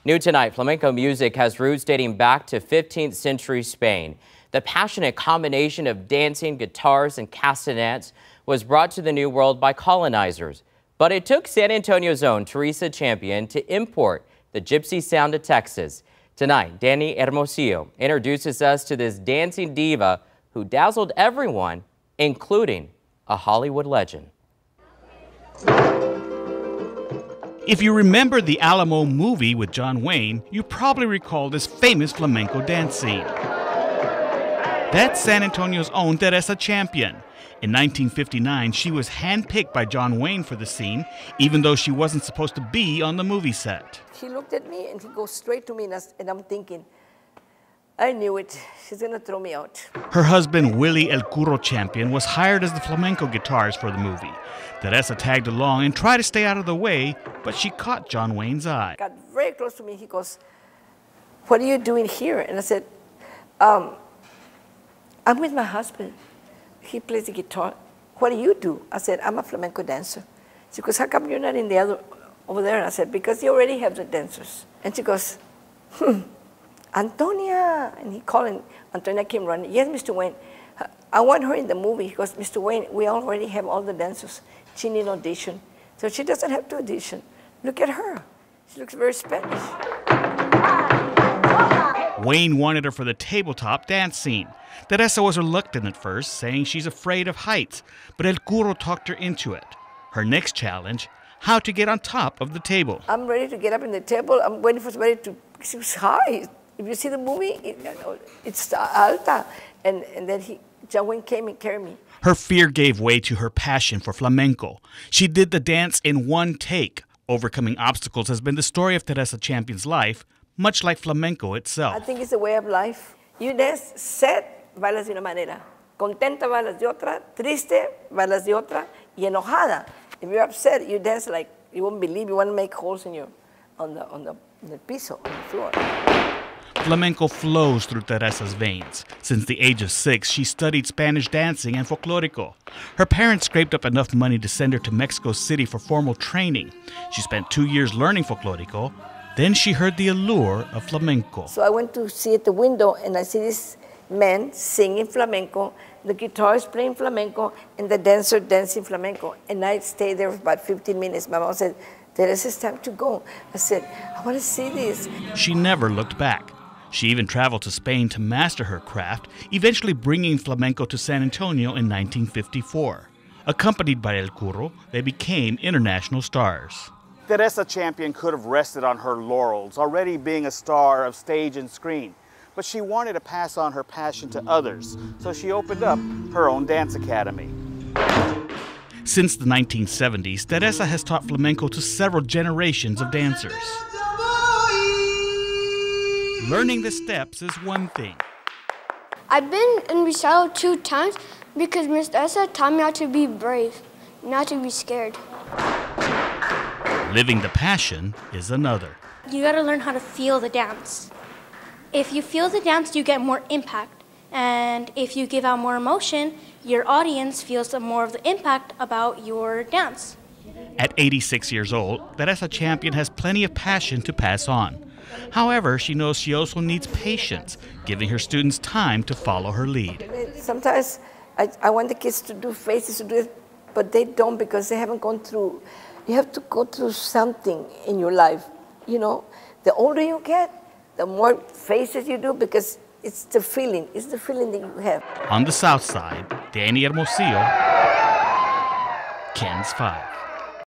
New tonight, flamenco music has roots dating back to 15th century Spain. The passionate combination of dancing, guitars, and castanets was brought to the New World by colonizers. But it took San Antonio's own Teresa Champion to import the gypsy sound to Texas. Tonight, Danny Hermosillo introduces us to this dancing diva who dazzled everyone, including a Hollywood legend. If you remember the Alamo movie with John Wayne, you probably recall this famous flamenco dance scene. That's San Antonio's own Teresa Champion. In 1959, she was handpicked by John Wayne for the scene, even though she wasn't supposed to be on the movie set. He looked at me and he goes straight to me, and I'm thinking, I knew it. She's gonna throw me out. Her husband, Willie El Curro Champion, was hired as the flamenco guitarist for the movie. Teresa tagged along and tried to stay out of the way, but she caught John Wayne's eye. Got very close to me. He goes, "What are you doing here?" And I said, "I'm with my husband. He plays the guitar. What do you do?" I said, "I'm a flamenco dancer." She goes, "How come you're not in the other over there?" And I said, "Because you already have the dancers." And she goes, "Antonia." And he called, and Antonia came running. "Yes, Mr. Wayne, I want her in the movie." He goes, "Mr. Wayne, we already have all the dancers. She needs audition. So she doesn't have to audition. Look at her. She looks very Spanish." Wayne wanted her for the tabletop dance scene. Teresa was reluctant at first, saying she's afraid of heights, but El Curro talked her into it. Her next challenge, how to get on top of the table. I'm ready to get up in the table. I'm waiting for somebody to, it's high. If you see the movie, it's alta. And then John Wayne came and carried me. Her fear gave way to her passion for flamenco. She did the dance in one take. Overcoming obstacles has been the story of Teresa Champion's life, much like flamenco itself. I think it's a way of life. You dance sad, bailas de una manera. Contenta, bailas de otra. Triste, bailas de otra. Y enojada. If you're upset, you dance like you won't believe. You want to make holes in on the piso, on the floor. Flamenco flows through Teresa's veins. Since the age of 6, she studied Spanish dancing and folklorico. Her parents scraped up enough money to send her to Mexico City for formal training. She spent 2 years learning folklorico. Then she heard the allure of flamenco. So I went to see at the window, and I see this man singing flamenco, the guitarist playing flamenco, and the dancer dancing flamenco. And I stayed there for about 15 minutes. My mom said, "Teresa, it's time to go." I said, "I want to see this." She never looked back. She even traveled to Spain to master her craft, eventually bringing flamenco to San Antonio in 1954. Accompanied by El Curro, they became international stars. Teresa Champion could have rested on her laurels, already being a star of stage and screen. But she wanted to pass on her passion to others, so she opened up her own dance academy. Since the 1970s, Teresa has taught flamenco to several generations of dancers. Learning the steps is one thing. I've been in recital 2 times because Miss Teresa taught me how to be brave, not to be scared. Living the passion is another. You gotta learn how to feel the dance. If you feel the dance, you get more impact. And if you give out more emotion, your audience feels more of the impact about your dance. At 86 years old, Teresa Champion has plenty of passion to pass on. However, she knows she also needs patience, giving her students time to follow her lead. Sometimes I want the kids to do faces, to do it, but they don't because they haven't gone through. You have to go through something in your life. You know, the older you get, the more faces you do because it's the feeling that you have. On the south side, Danny Hermosillo, Ken's 5.